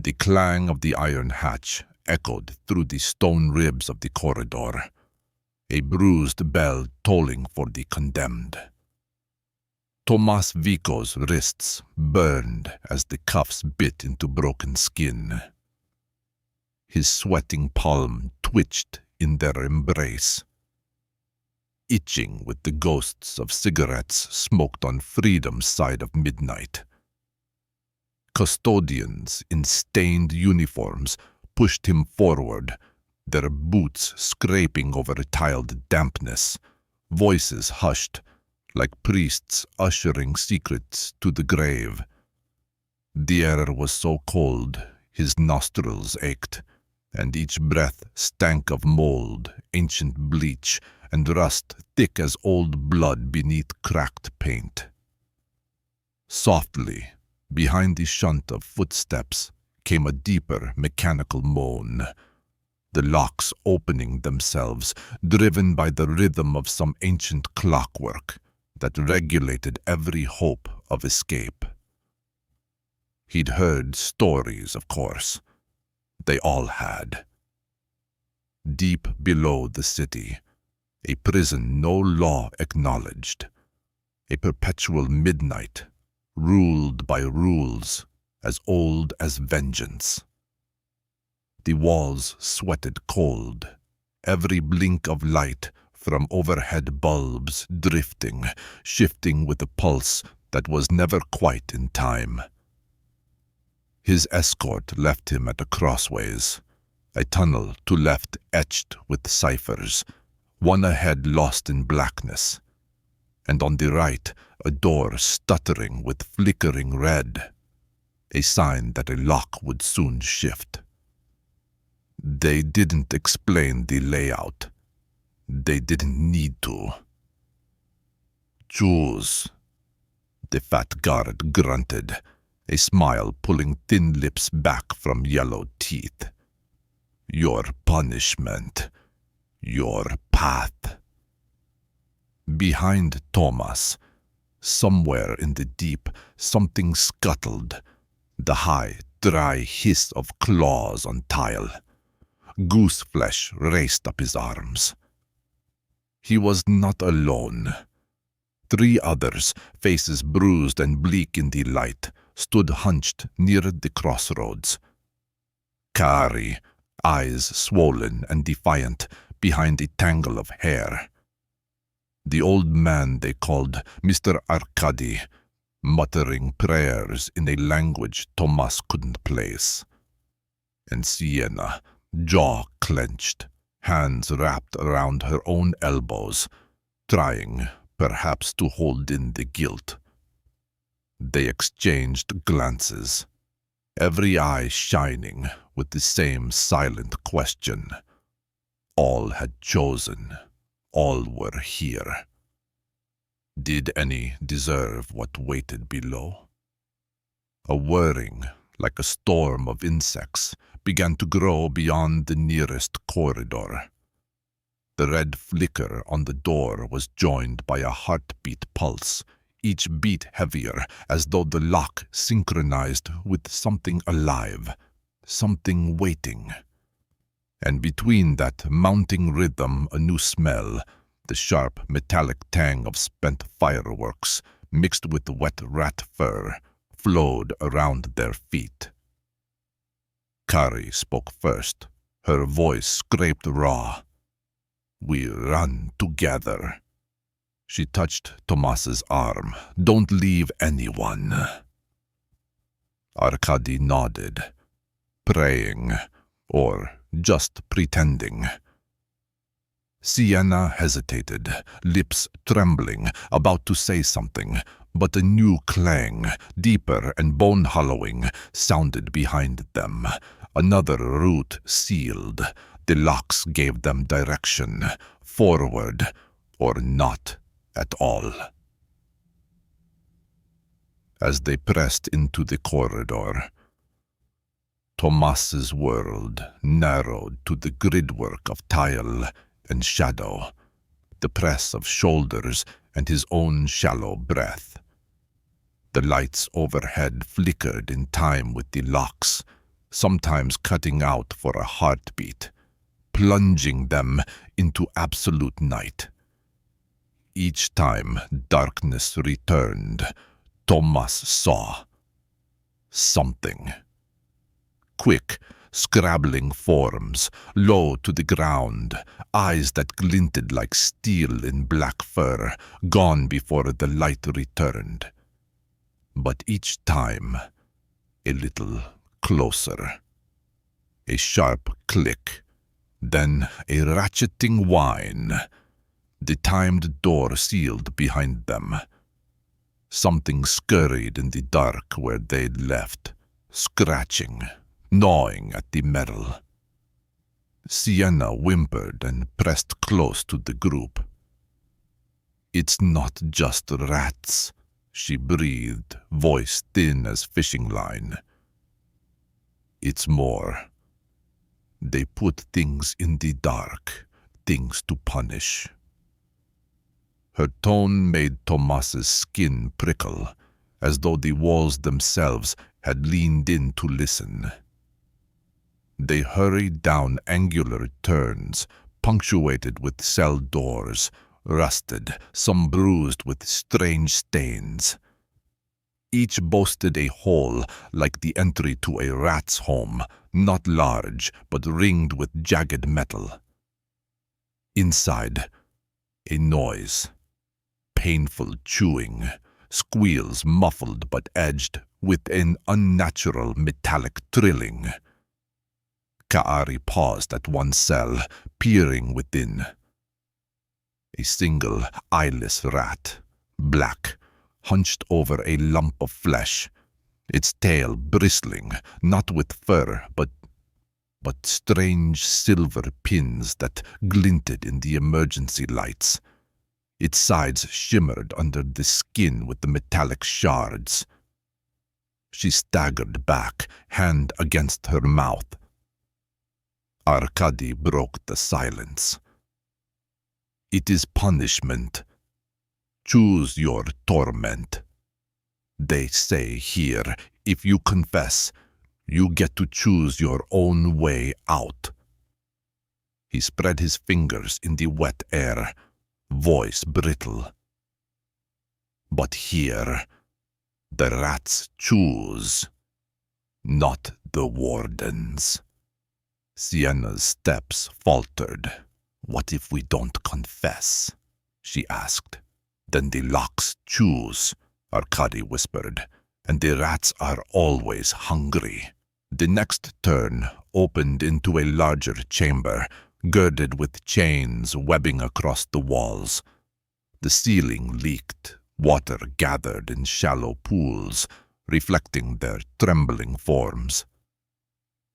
The clang of the iron hatch echoed through the stone ribs of the corridor, a bruised bell tolling for the condemned. Tomas Vico's wrists burned as the cuffs bit into broken skin. His sweating palm twitched in their embrace, itching with the ghosts of cigarettes smoked on freedom's side of midnight. Custodians in stained uniforms pushed him forward, their boots scraping over tiled dampness, voices hushed, like priests ushering secrets to the grave. The air was so cold, his nostrils ached, and each breath stank of mold, ancient bleach, and rust thick as old blood beneath cracked paint. Softly, behind the shunt of footsteps, came a deeper mechanical moan, the locks opening themselves, driven by the rhythm of some ancient clockwork that regulated every hope of escape. He'd heard stories, of course. They all had. Deep below the city, a prison no law acknowledged, a perpetual midnight, ruled by rules as old as vengeance. The walls sweated cold, every blink of light from overhead bulbs drifting, shifting with a pulse that was never quite in time. His escort left him at a crossways, a tunnel to left etched with ciphers, one ahead lost in blackness, and on the right a door stuttering with flickering red, a sign that a lock would soon shift. They didn't explain the layout. They didn't need to. "Choose," the fat guard grunted, a smile pulling thin lips back from yellow teeth. "Your punishment. Your path." Behind Tomas, somewhere in the deep, something scuttled, the high, dry hiss of claws on tile. Goose flesh raced up his arms. He was not alone. 3 others, faces bruised and bleak in the light, stood hunched near the crossroads. Kari, eyes swollen and defiant, behind a tangle of hair. The old man they called Mr. Arkady, muttering prayers in a language Tomas couldn't place. And Sienna, jaw clenched, hands wrapped around her own elbows, trying, perhaps, to hold in the guilt. They exchanged glances, every eye shining with the same silent question. All had chosen. All were here. Did any deserve what waited below? A whirring, like a storm of insects, began to grow beyond the nearest corridor. The red flicker on the door was joined by a heartbeat pulse, each beat heavier, as though the lock synchronized with something alive, something waiting. And between that mounting rhythm, a new smell, the sharp metallic tang of spent fireworks, mixed with wet rat fur, flowed around their feet. Kari spoke first, her voice scraped raw. "We run together." She touched Tomas's arm. "Don't leave anyone." Arkady nodded, praying, or just pretending. Sienna hesitated, lips trembling, about to say something, but a new clang, deeper and bone-hollowing, sounded behind them. Another route sealed. The locks gave them direction, forward or not at all. As they pressed into the corridor, Tomas's world narrowed to the gridwork of tile and shadow, the press of shoulders and his own shallow breath. The lights overhead flickered in time with the locks, sometimes cutting out for a heartbeat, plunging them into absolute night. Each time darkness returned, Tomas saw something. Quick, scrabbling forms, low to the ground, eyes that glinted like steel in black fur, gone before the light returned. But each time, a little closer. A sharp click, then a ratcheting whine. The timed door sealed behind them. Something scurried in the dark where they'd left, scratching, gnawing at the metal. Sienna whimpered and pressed close to the group. "It's not just rats," she breathed, voice thin as fishing line. "It's more. They put things in the dark, things to punish." Her tone made Tomas's skin prickle, as though the walls themselves had leaned in to listen. They hurried down angular turns, punctuated with cell doors, rusted, some bruised with strange stains. Each boasted a hole like the entry to a rat's home, not large, but ringed with jagged metal. Inside, a noise. Painful chewing, squeals muffled but edged with an unnatural metallic trilling. Kaari paused at one cell, peering within. A single eyeless rat, black, hunched over a lump of flesh, its tail bristling, not with fur, but strange silver pins that glinted in the emergency lights. Its sides shimmered under the skin with the metallic shards. She staggered back, hand against her mouth. Arkady broke the silence. "It is punishment. Choose your torment. They say here, if you confess, you get to choose your own way out." He spread his fingers in the wet air, voice brittle. "But here, the rats choose, not the wardens." Sienna's steps faltered. "What if we don't confess?" she asked. "Then the locks choose," Arkady whispered, "and the rats are always hungry." The next turn opened into a larger chamber, girded with chains webbing across the walls. The ceiling leaked, water gathered in shallow pools, reflecting their trembling forms.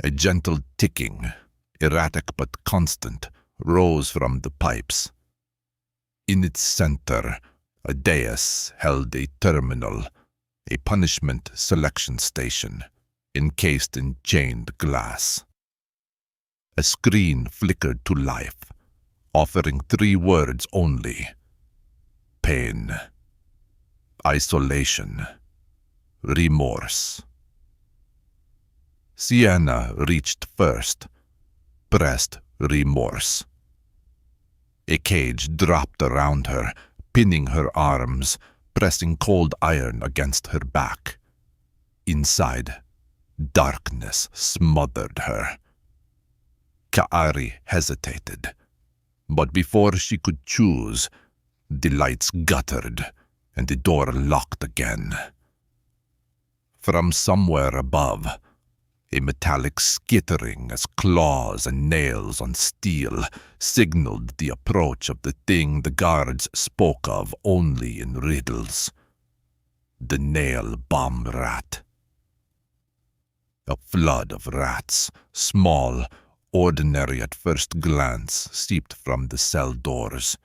A gentle ticking, erratic but constant, rose from the pipes. In its center, a dais held a terminal, a punishment selection station, encased in chained glass. A screen flickered to life, offering 3 words only: pain, isolation, remorse. Sienna reached first, pressed remorse. A cage dropped around her, pinning her arms, pressing cold iron against her back. Inside, darkness smothered her. Kaari hesitated, but before she could choose, the lights guttered and the door locked again. From somewhere above, a metallic skittering as claws and nails on steel signaled the approach of the thing the guards spoke of only in riddles: the nail bomb rat. A flood of rats, small, ordinary at first glance, seeped from the cell doors.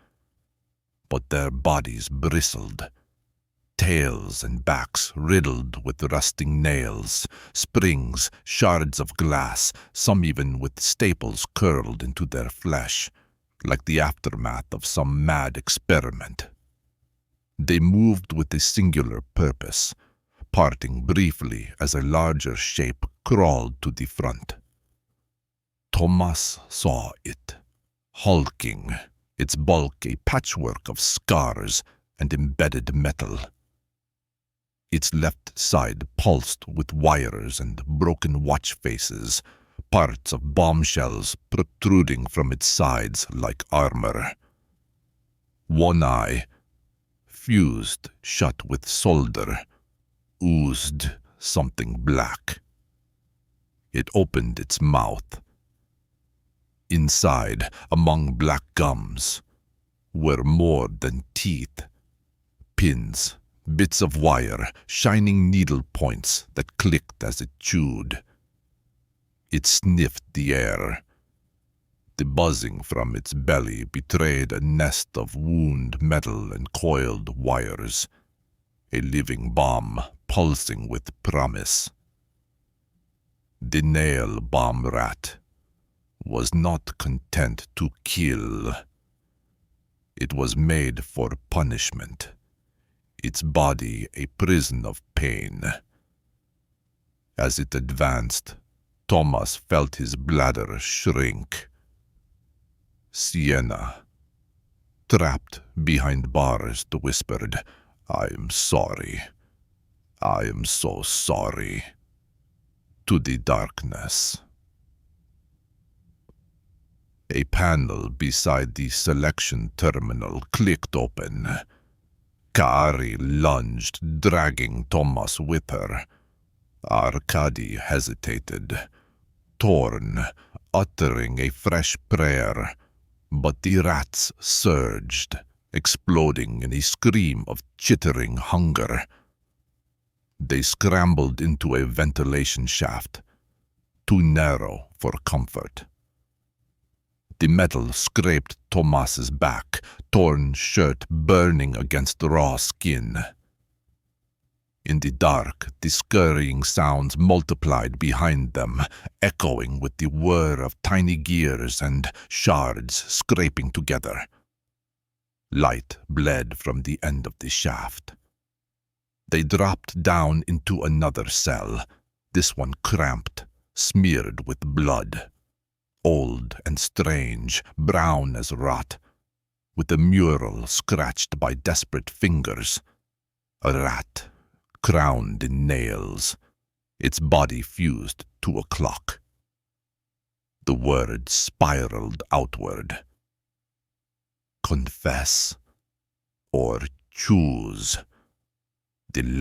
But their bodies bristled, tails and backs riddled with rusting nails, springs, shards of glass, some even with staples curled into their flesh, like the aftermath of some mad experiment. They moved with a singular purpose, parting briefly as a larger shape crawled to the front. Tomas saw it, hulking, its bulk a patchwork of scars and embedded metal. Its left side pulsed with wires and broken watch faces, parts of bombshells protruding from its sides like armor. One eye, fused shut with solder, oozed something black. It opened its mouth. Inside, among black gums, were more than teeth. Pins, bits of wire, shining needle points that clicked as it chewed. It sniffed the air. The buzzing from its belly betrayed a nest of wound metal and coiled wires, a living bomb pulsing with promise. The nail bomb rat was not content to kill. It was made for punishment, its body a prison of pain. As it advanced, Tomas felt his bladder shrink. Sienna, trapped behind bars, whispered, "I am sorry. I am so sorry," to the darkness. A panel beside the selection terminal clicked open. Kaari lunged, dragging Tomas with her. Arkady hesitated, torn, uttering a fresh prayer, but the rats surged, exploding in a scream of chittering hunger. They scrambled into a ventilation shaft, too narrow for comfort. The metal scraped Tomas's back, torn shirt burning against raw skin. In the dark, the scurrying sounds multiplied behind them, echoing with the whir of tiny gears and shards scraping together. Light bled from the end of the shaft. They dropped down into another cell, this one cramped, smeared with blood. Old and strange, brown as rot, with a mural scratched by desperate fingers. A rat, crowned in nails, its body fused to a clock. The word spiraled outward. Confess or choose. The